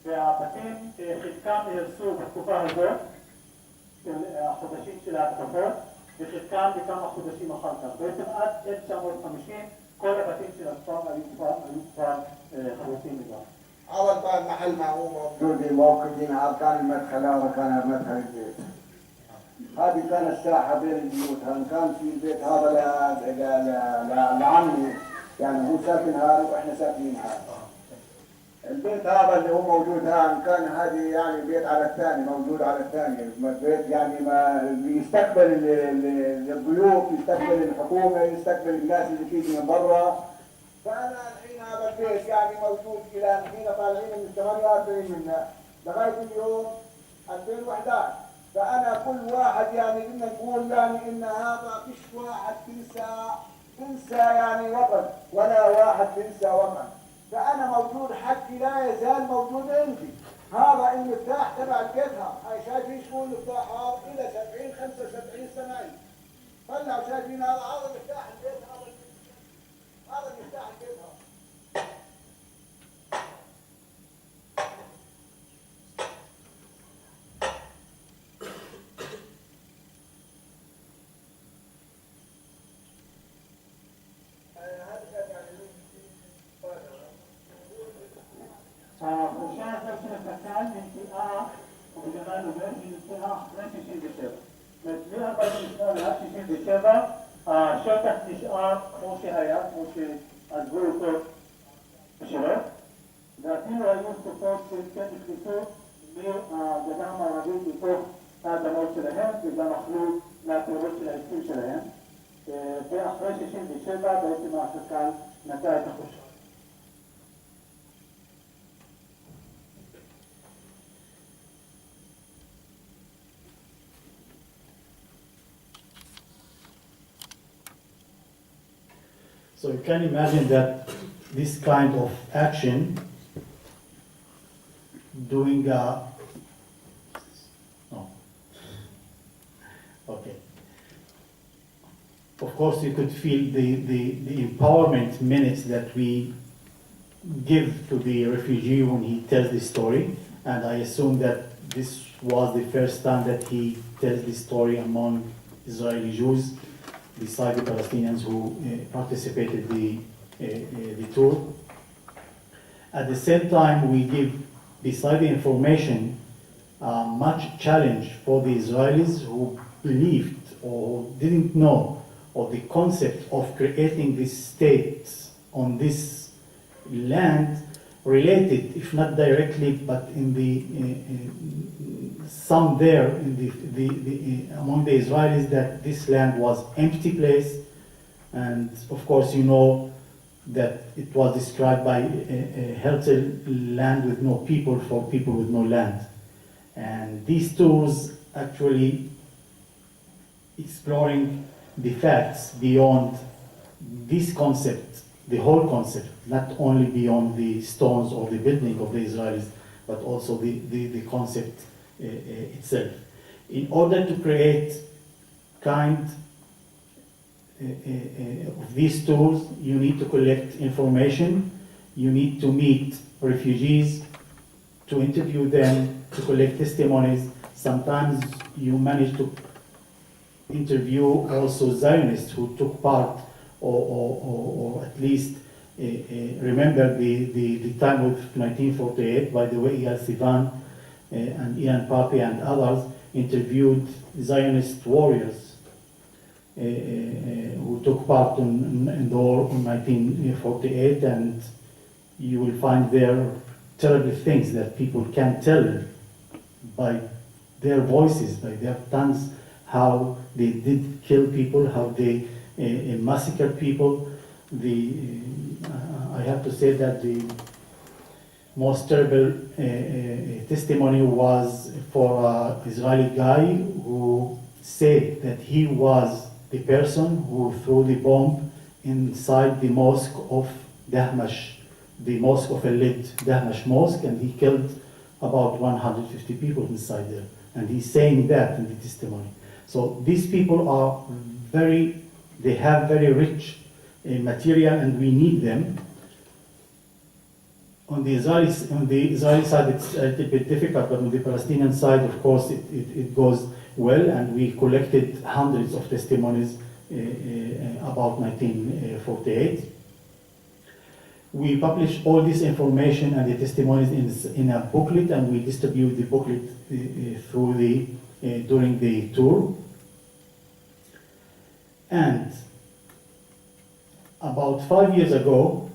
והבתים חלקם נהרסו בתקופה הזאת, של החודשים של ההתקפות, וחלקם בכמה חודשים אחר כך. בעצם עד 1950 כל הבתים של הכפר היו כבר חרוצים לגמרי. أول باب محل ما هو موجود موقفين هذا كان المدخل وكان مدخل البيت. هذه كانت الساحة بين البيوت، كان في البيت هذا لعمي يعني هو ساكن هذا وإحنا ساكنين هذا. البيت هذا اللي هو موجود الآن كان هذه يعني بيت على الثاني موجود على الثاني، بيت يعني ما يستقبل الضيوف، يستقبل الحكومة، يستقبل الناس اللي تيجي من برا. فأنا الحين هذا البيت يعني موجود إلى الحين طالعين من 48 منا لغاية اليوم 2011. فأنا كل واحد يعني بدنا نقول يعني إن هذا فيش واحد تنسى يعني وطن ولا واحد تنسى وطن. فأنا موجود حقي لا يزال موجود عندي. هذا المفتاح تبع البيت هاي شايفين شو المفتاح هذا إلى 70 75 سنة. طلعوا شايفين هذا مفتاح البيت هذا مفتاح البيت هذا. החורשה הזאת של הקק"ל נמצאה, ובגלל נובד, היא נמצאה אחרי 67. מ-48 עד 67 השטח נשאר כמו שהיה, כמו שעזבו אותו בשלב, ואפילו היו תקופות שכן נכנסו מהגדה המערבית מתוך האדמות שלהם וגם אכלו מהפירות של העצים שלהם, ואחרי 67 בעצם הקק"ל נטע את החורשה. So you can imagine that this kind of action, doing a, no, okay. Of course you could feel the empowerment minutes that we give to the refugee when he tells the story, and I assume that this was the first time that he tells the story among Israeli Jews, beside the Palestinians who participated the tour. At the same time, we give, beside the information, much challenge for the Israelis who believed or didn't know of the concept of creating this state on this land, related, if not directly, but in the some there in the among the Israelis, that this land was empty place, and of course you know that it was described by a healthy land with no people for people with no land, and these tours actually exploring the facts beyond this concept, the whole concept, not only beyond the stones or the building of the Israelis, but also the concept itself. In order to create kind of these tools, you need to collect information, you need to meet refugees, to interview them, to collect testimonies. Sometimes you manage to interview also Zionists who took part or at least remember the time of 1948. By the way, Eyal, Sivan, and Ian Papi and others interviewed Zionist warriors who took part in the war in 1948, and you will find there terrible things that people can't tell by their voices, by their tongues, how they did kill people, how they massacred people. I have to say that the most terrible testimony was for an Israeli guy who said that he was the person who threw the bomb inside the mosque of Dahmash, the mosque of Elid, Dahmash mosque, and he killed about 150 people inside there. And he's saying that in the testimony. So these people are they have very rich material, and we need them. On the Israeli side, it's a little bit difficult, but on the Palestinian side, of course, it goes well, and we collected hundreds of testimonies about 1948. We publish all this information and the testimonies in a booklet, and we distribute the booklet during the tour. And about 5 years ago,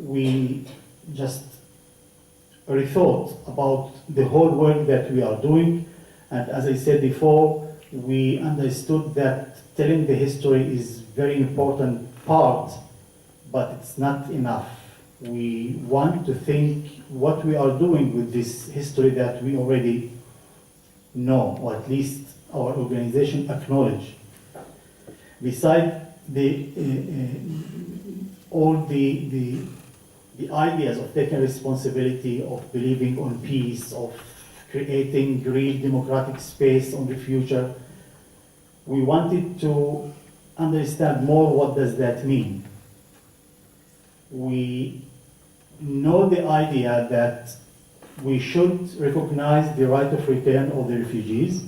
we just rethought about the whole work that we are doing, and as I said before, we understood that telling the history is very important part, but it's not enough. We want to think what we are doing with this history that we already know, or at least our organization acknowledge. Besides all the ideas of taking responsibility, of believing on peace, of creating real democratic space on the future, we wanted to understand more what does that mean. We know the idea that we should recognize the right of return of the refugees,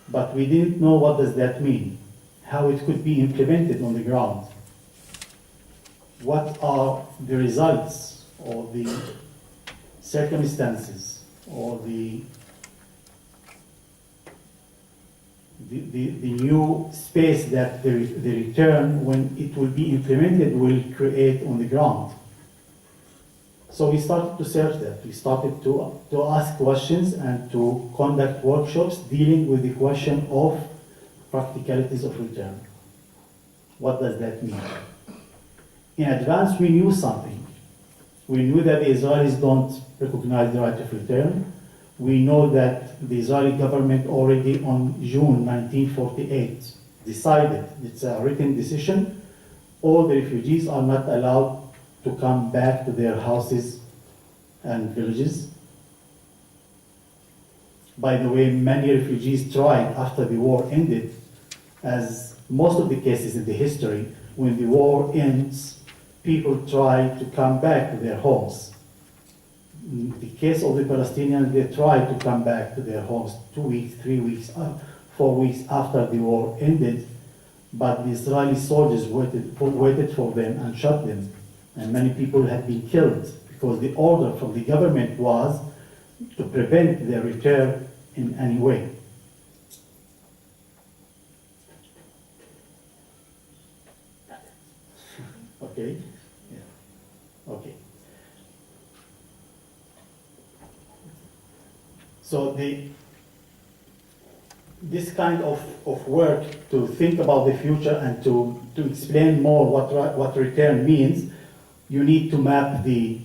but we didn't know what does that mean, how it could be implemented on the ground. What are the results or the circumstances or the new space that the return, when it will be implemented, will create on the ground. So we started to search that. We started to ask questions and to conduct workshops dealing with the question of practicalities of return. What does that mean? In advance, we knew something. We knew that the Israelis don't recognize the right of return. We know that the Israeli government already on June 1948 decided, it's a written decision, all the refugees are not allowed to come back to their houses and villages. By the way, many refugees tried after the war ended, as most of the cases in the history, when the war ends, people try to come back to their homes. In the case of the Palestinians, they tried to come back to their homes 2 weeks, 3 weeks, 4 weeks after the war ended, but the Israeli soldiers waited for them and shot them. And many people had been killed because the order from the government was to prevent their return in any way. Okay? Yeah. Okay. So this kind of work to think about the future and to explain more what return means, you need to map the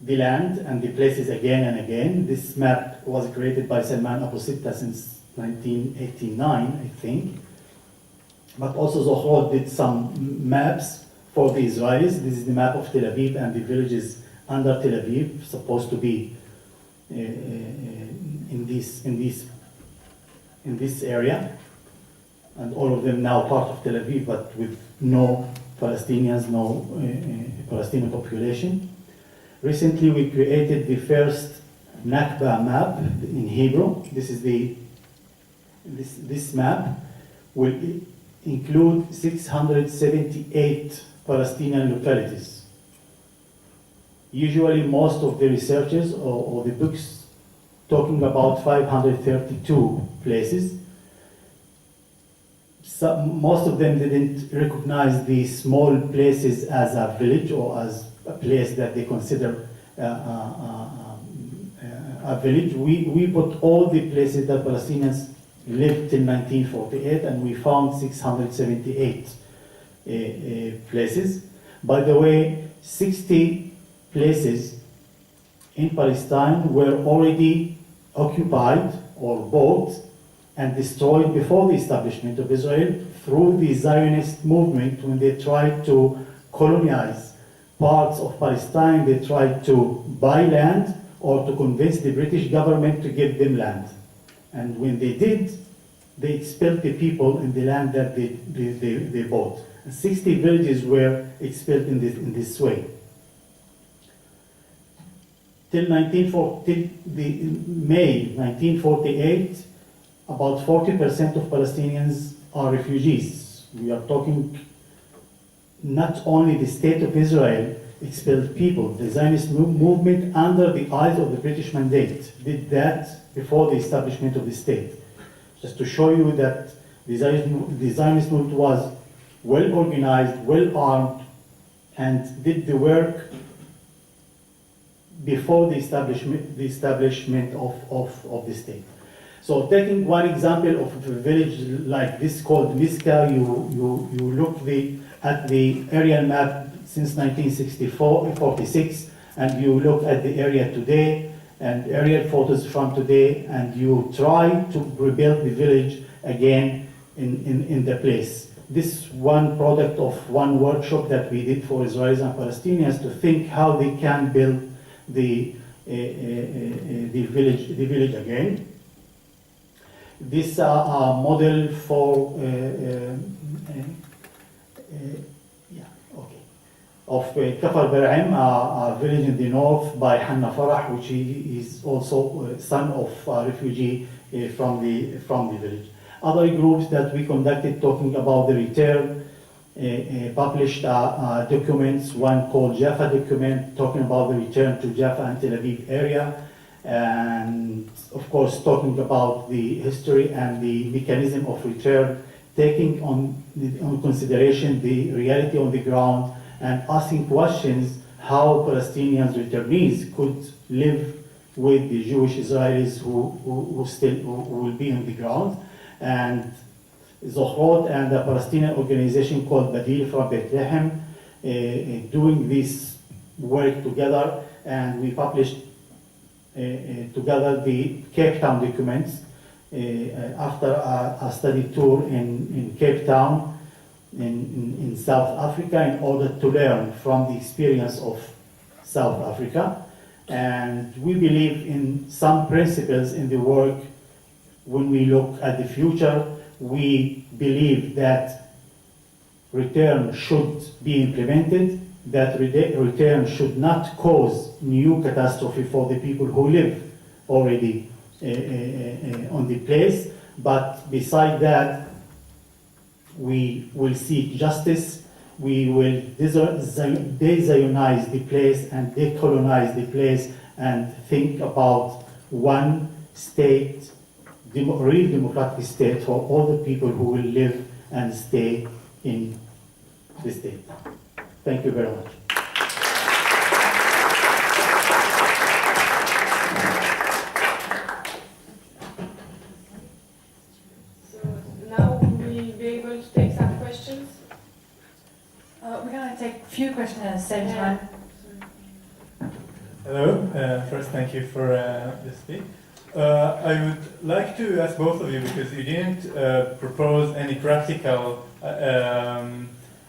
land and the places again and again. This map was created by Salman Abu Sitta since 1989, I think. But also Zohrod did some maps for the Israelis. This is the map of Tel Aviv and the villages under Tel Aviv, supposed to be in this area, and all of them now part of Tel Aviv, but with no Palestinians, no Palestinian population. Recently, we created the first Nakba map in Hebrew. This is this map will include 678 Palestinian localities. Usually, most of the researchers or the books talking about 532 places. Most of them didn't recognize the small places as a village or as a place that they consider a village. We put all the places that Palestinians lived till 1948, and we found 678 places. By the way, 60 places in Palestine were already occupied or bought and destroyed before the establishment of Israel through the Zionist movement. When they tried to colonize parts of Palestine, they tried to buy land or to convince the British government to give them land. And when they did, they expelled the people in the land that they bought. And 60 villages were expelled in this way. Till May 1948, about 40% of Palestinians are refugees. We are talking not only the state of Israel expelled people. The Zionist movement, under the eyes of the British mandate, did that before the establishment of the state. Just to show you that the Zionist movement was well organized, well armed, and did the work before the establishment of the state. So taking one example of a village like this called Miska, you look at the aerial map since 1946, and you look at the area today and aerial photos from today, and you try to rebuild the village again in the place. This one product of one workshop that we did for Israelis and Palestinians to think how they can build the village again. This model for of Kafar Bar'im, a village in the north by Hanna Farah, which is also son of a refugee from the village. Other groups that we conducted talking about the return published documents, one called Jaffa document, talking about the return to Jaffa and Tel Aviv area, and of course talking about the history and the mechanism of return, taking on consideration the reality on the ground, and asking questions how Palestinians returnees could live with the Jewish Israelis who will be on the ground. And Zochrot and a Palestinian organization called Badil from Bethlehem doing this work together, and we published together the Cape Town documents after a study tour in Cape Town in South Africa in order to learn from the experience of South Africa. And we believe in some principles in the work. When we look at the future, we believe that return should be implemented, that return should not cause new catastrophe for the people who live already on the place, but beside that, we will seek justice, we will de-Zionize the place and decolonize the place and think about one state, real democratic state for all the people who will live and stay in the state. Thank you very much. We're going to take a few questions at the same time. Hello. First, thank you for the speech. I would like to ask both of you, because you didn't propose any practical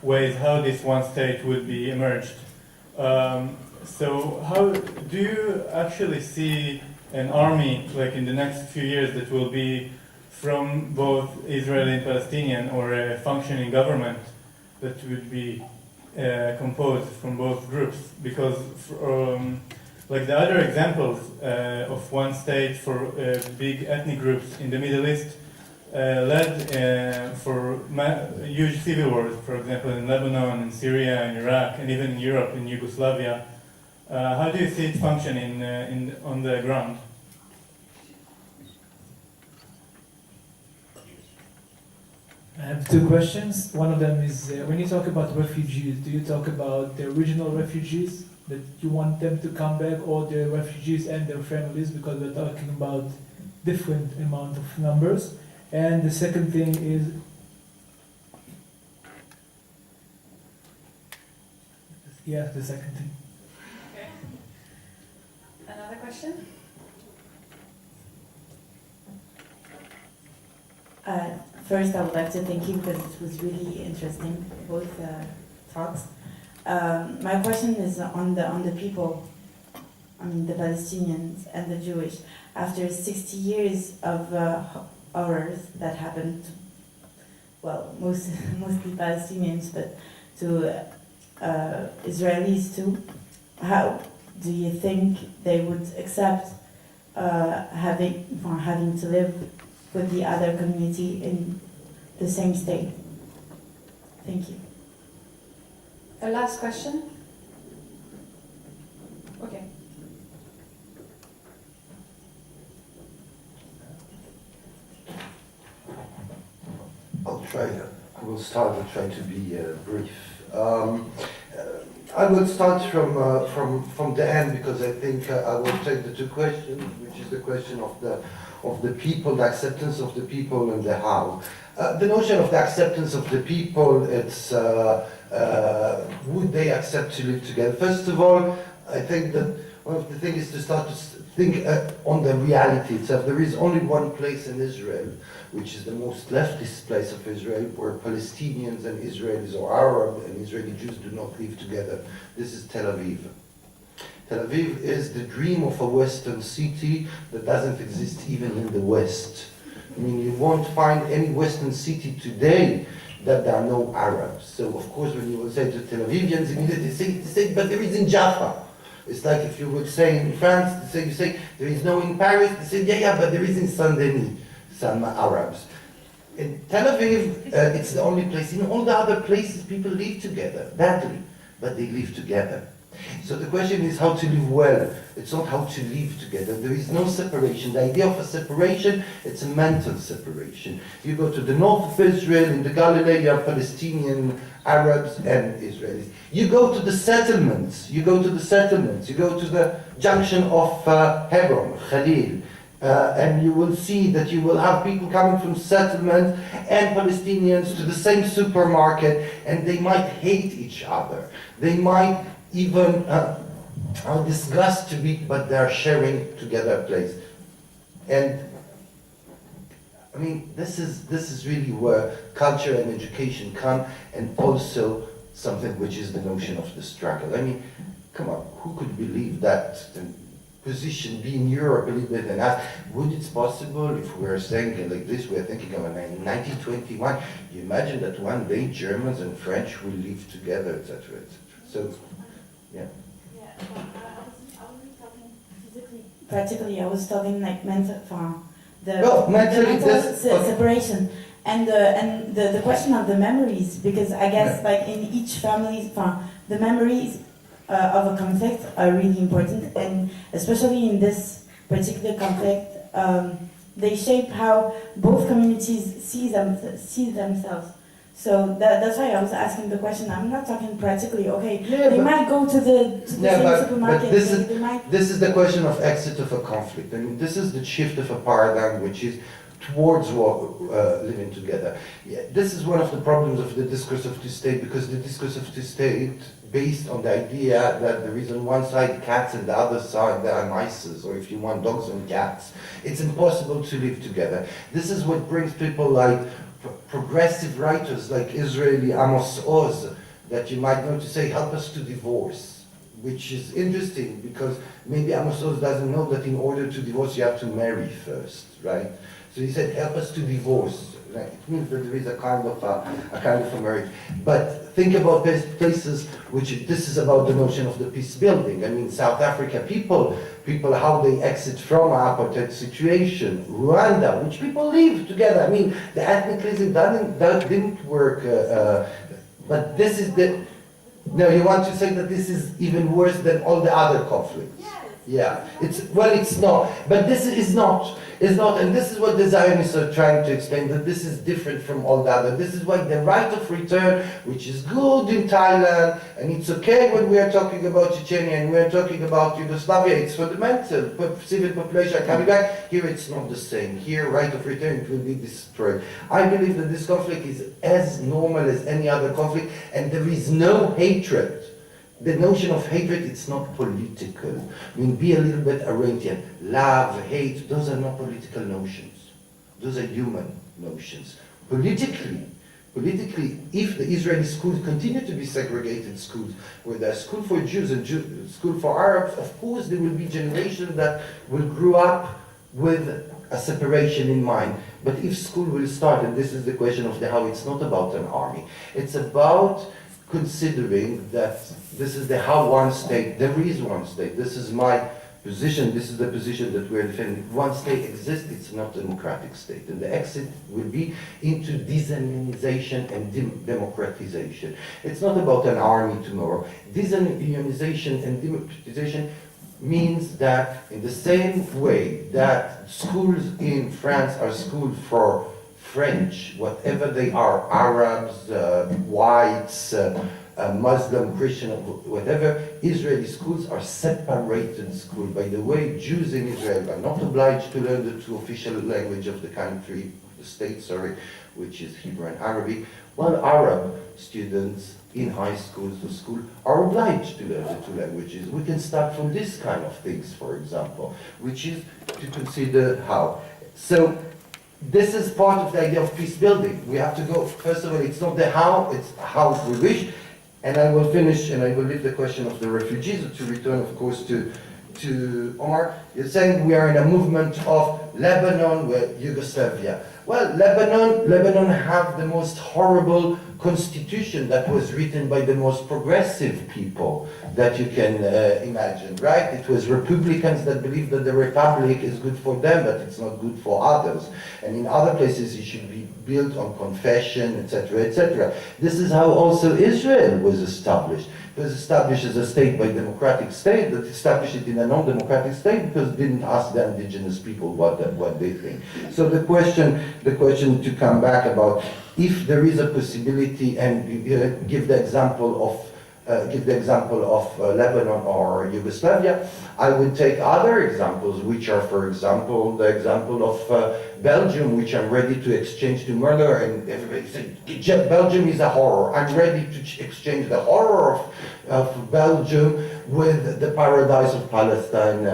ways how this one state would be emerged. So how do you actually see an army, like in the next few years, that will be from both Israeli and Palestinian, or a functioning government that would be composed from both groups? Because like the other examples of one state for big ethnic groups in the Middle East led for huge civil wars, for example in Lebanon, in Syria, in Iraq, and even in Europe, in Yugoslavia. How do you see it function on the ground? I have two questions. One of them is, when you talk about refugees, do you talk about the original refugees, that you want them to come back, or the refugees and their families, because we're talking about different amount of numbers? And the second thing is, yeah, the second thing. Okay. Another question? First, I would like to thank you because it was really interesting, both talks. My question is on the people, I mean the Palestinians and the Jewish. After 60 years of horrors that happened well, mostly Palestinians, but to Israelis too. How do you think they would accept having to live with the other community in the same state? Thank you. A last question? Okay. I will start. I'll try to be brief. I will start from the end because I think I will take the two questions, which is the question of the people, the acceptance of the people, and the how. The notion of the acceptance of the people, it's would they accept to live together? First of all, I think that one of the things is to start to think on the reality itself. There is only one place in Israel, which is the most leftist place of Israel, where Palestinians and Israelis, or Arab and Israeli Jews, do not live together. This is Tel Aviv. Tel Aviv is the dream of a Western city that doesn't exist even in the West. I mean, you won't find any Western city today that there are no Arabs. So, of course, when you will say to Tel Avivians, immediately say, but there is in Jaffa. It's like if you would say in France, you say, there is no in Paris, they say, yeah, but there is in Saint-Denis, some Arabs. In Tel Aviv, it's the only place. In all the other places, people live together, badly, but they live together. So the question is how to live well. It's not how to live together. There is no separation. The idea of a separation, it's a mental separation. You go to the north of Israel, in the Galilee, you have Palestinian Arabs and Israelis. You go to the settlements. You go to the junction of Hebron, Khalil, and you will see that you will have people coming from settlement and Palestinians to the same supermarket, and they might hate each other. They might even are disgusted to be, but they are sharing together a place. And I mean, this is really where culture and education come, and also something which is the notion of the struggle. I mean, come on, who could believe that the position be in Europe a little bit and ask, would it's possible if we are saying like this, we are thinking of 1921, you imagine that one day Germans and French will live together, etc., etc. So, yeah. Yeah, I wasn't talking physically. Practically, I was talking like mental, separation, and the question of the memories, because I guess like in each family, the memories of a conflict are really important, and especially in this particular conflict, they shape how both communities see themselves. So that's why I was asking the question. I'm not talking practically. Okay, yeah, they might go to the same supermarket. But this is the question of exit of a conflict. I mean, this is the shift of a paradigm, which is towards living together. Yeah, this is one of the problems of the discourse of two-state, because the discourse of two-state, based on the idea that there is on one side cats and the other side there are mice, or if you want dogs and cats, it's impossible to live together. This is what brings people like progressive writers like Israeli Amos Oz, that you might know, to say, help us to divorce, which is interesting because maybe Amos Oz doesn't know that in order to divorce you have to marry first, right? So he said, help us to divorce. Right? It means that there is a kind of a marriage. But think about places which, this is about the notion of the peace building. I mean, South Africa, people how they exit from an apartheid situation. Rwanda, which people live together. I mean, the ethnic cleansing that didn't work. But this is the, no, you want to say that this is even worse than all the other conflicts. Yes. Yeah, it's not, but this is not, and this is what the Zionists are trying to explain, that this is different from all the other. This is why the right of return, which is good in Thailand, and it's okay when we are talking about Chechnya and we are talking about Yugoslavia, it's fundamental, civil population are coming back. Here it's not the same. Here, right of return, it will be destroyed. I believe that this conflict is as normal as any other conflict, and there is no hatred. The notion of hatred, it's not political. I mean, be a little bit Arendtian. Love, hate, those are not political notions. Those are human notions. Politically, if the Israeli schools continue to be segregated schools, where there's school for Jews and school for Arabs, of course there will be generations that will grow up with a separation in mind. But if school will start, and this is the question of the how, it's not about an army. It's about considering that this is the how one state, there is one state. This is my position, this is the position that we're defending. If one state exists, it's not a democratic state. And the exit will be into disunionization and democratization. It's not about an army tomorrow. Disunionization and democratization means that in the same way that schools in France are schools for French, whatever they are, Arabs, whites, Muslim, Christian, whatever, Israeli schools are separated schools. By the way, Jews in Israel are not obliged to learn the two official language of the country, the state, sorry, which is Hebrew and Arabic, while Arab students in high schools or school are obliged to learn the two languages. We can start from this kind of things, for example, which is to consider how. So this is part of the idea of peace building. We have to go, first of all, it's not the how, it's how we wish. And I will finish, and I will leave the question of the refugees, to return, of course, to Omar. You're saying we are in a movement of Lebanon with Yugoslavia. Well, Lebanon have the most horrible constitution that was written by the most progressive people that you can imagine, right? It was Republicans that believed that the Republic is good for them, but it's not good for others. And in other places it should be built on confession, etc., etc. This is how also Israel was established. It was established as a state by democratic state, that established it in a non-democratic state because it didn't ask the indigenous people what they think. So the question to come back about if there is a possibility, and give the example of Lebanon or Yugoslavia, I would take other examples, which are, for example, the example of Belgium, which I'm ready to exchange to murder, and everybody said, Belgium is a horror. I'm ready to exchange the horror of Belgium with the paradise of Palestine.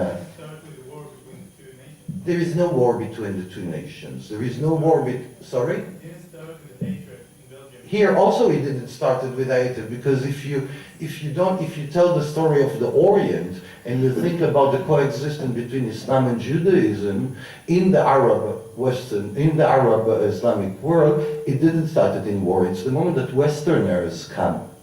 There is no war between the two nations. There is no war sorry? Here also it didn't start with hatred, because if you tell the story of the Orient and you think about the coexistence between Islam and Judaism in the Arab Islamic world, it didn't start in war. It's the moment that Westerners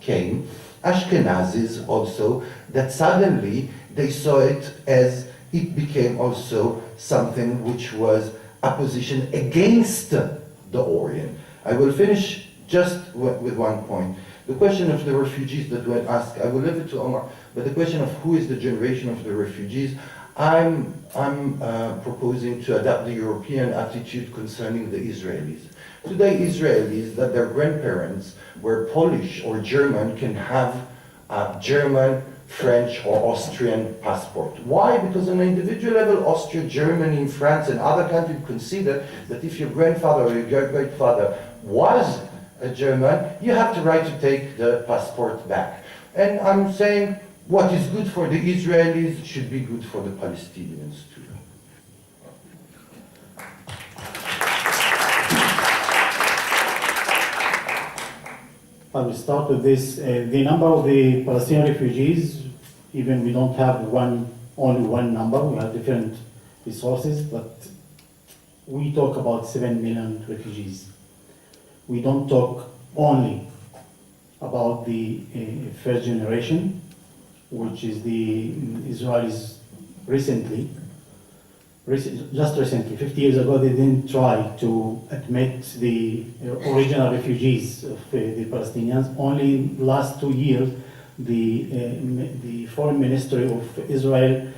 came, Ashkenazis also, that suddenly they saw it as it became also something which was a position against the Orient. I will finish just with one point. The question of the refugees that were asked, I will leave it to Omar, but the question of who is the generation of the refugees, I'm proposing to adopt the European attitude concerning the Israelis. Today, Israelis, that their grandparents were Polish or German, can have a German, French or Austrian passport. Why? Because on an individual level, Austria, Germany, France and other countries consider that if your grandfather or your great-grandfather was a German, you have the right to take the passport back. And I'm saying what is good for the Israelis should be good for the Palestinians too. I will start with this. The number of the Palestinian refugees, even we don't have only one number, we have different resources, but we talk about 7 million refugees. We don't talk only about the first generation, which is the Israelis just recently, 50 years ago, they didn't try to admit the original refugees of the Palestinians. Only in the last 2 years, the Foreign Ministry of Israel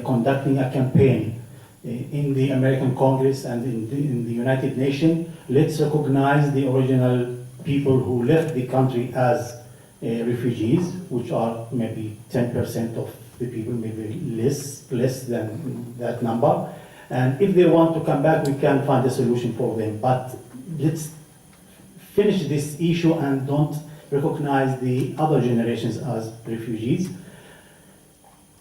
conducting a campaign in the American Congress and in the United Nations. Let's recognize the original people who left the country as refugees, which are maybe 10% of the people, maybe less than that number. And if they want to come back, we can find a solution for them. But let's finish this issue and don't recognize the other generations as refugees.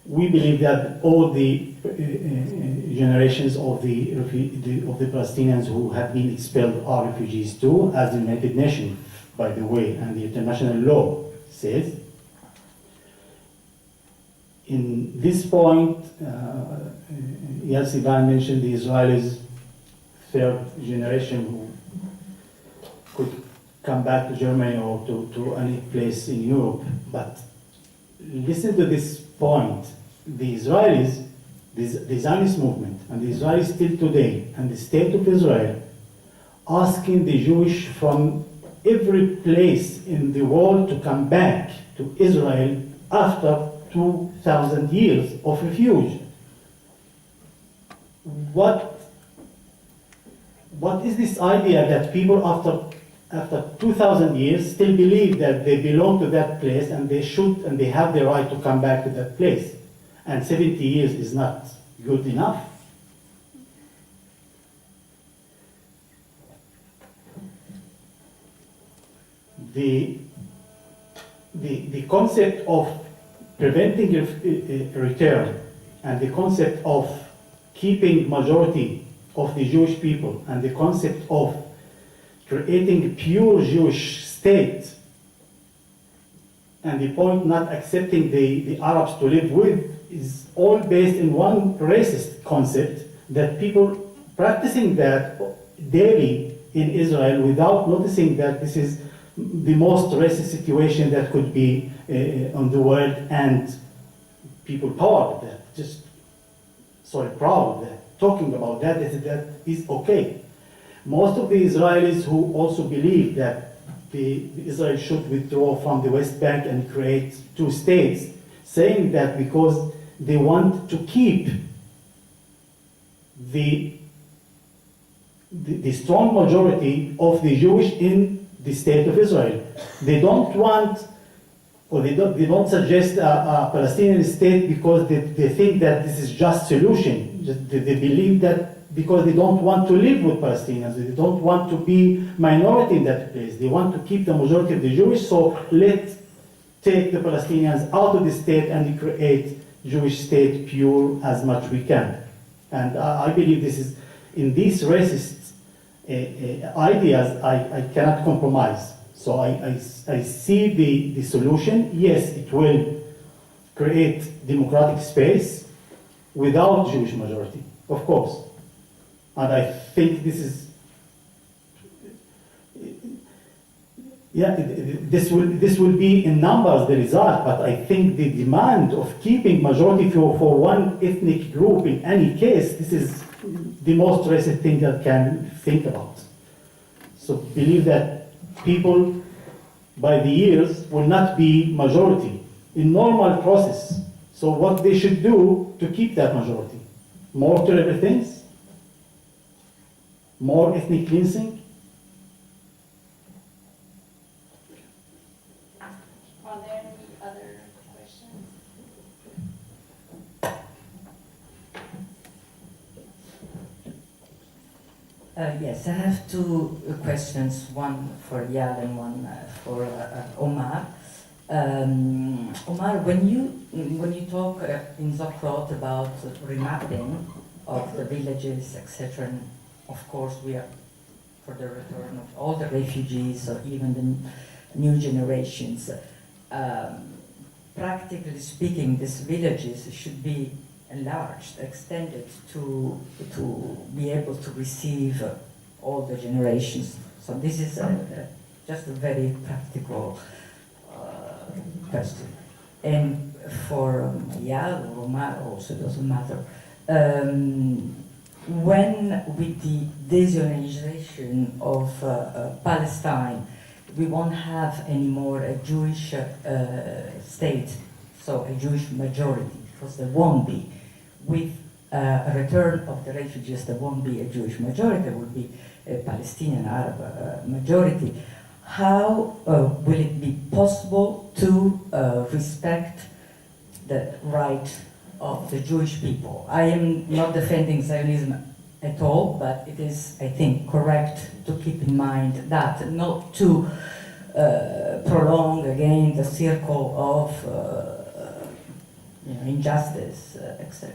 We believe that all the generations of the Palestinians who have been expelled are refugees too, as the United Nations, by the way, and the international law says. in this point, Eyal Sivan mentioned the Israelis' third generation who could come back to Germany or to any place in Europe. But listen to this point. The Israelis, the Zionist movement, and the Israelis still today, and the state of Israel, asking the Jewish from every place in the world to come back to Israel after 2,000 years of refuge. What is this idea that people after 2,000 years still believe that they belong to that place and they should and they have the right to come back to that place, and 70 years is not good enough? The concept of preventing a return and the concept of keeping majority of the Jewish people and the concept of creating a pure Jewish state and the point not accepting the Arabs to live with is all based in one racist concept that people practicing that daily in Israel without noticing that this is the most racist situation that could be on the world, and people proud of that, proud of that, talking about that is okay. Most of the Israelis who also believe that Israel should withdraw from the West Bank and create two states, saying that because they want to keep the strong majority of the Jewish in the state of Israel. They don't want, or they don't suggest a Palestinian state because they think that this is just solution. They believe that because they don't want to live with Palestinians, they don't want to be minority in that place. They want to keep the majority of the Jewish, so let's take the Palestinians out of the state and create Jewish state pure as much we can. And I believe this is, in these racist ideas, I cannot compromise. So I see the solution. Yes, it will create democratic space without Jewish majority, of course. And I think this is, this will be in numbers the result, but I think the demand of keeping majority for one ethnic group in any case, this is the most racist thing that can think about. So believe that people by the years will not be majority in normal process. So what they should do to keep that majority? More terrible things? More ethnic cleansing? Are there any other questions? Yes, I have two questions, one for Eyal and one for Omar. Omar, when you talk in Zochrot about remapping of the villages, etc., and of course we are for the return of all the refugees or even the new generations, practically speaking, these villages should be enlarged, extended to be able to receive all the generations. So this is just a very practical question. And for Eyal or Omar also, doesn't matter. When with the de-Zionization of Palestine, we won't have anymore a Jewish state, so a Jewish majority, because there won't be. With a return of the refugees, there won't be a Jewish majority, there will be a Palestinian Arab majority. How will it be possible to respect the right of the Jewish people? I am not defending Zionism at all, but it is, I think, correct to keep in mind that, not to prolong again the circle of injustice, etc.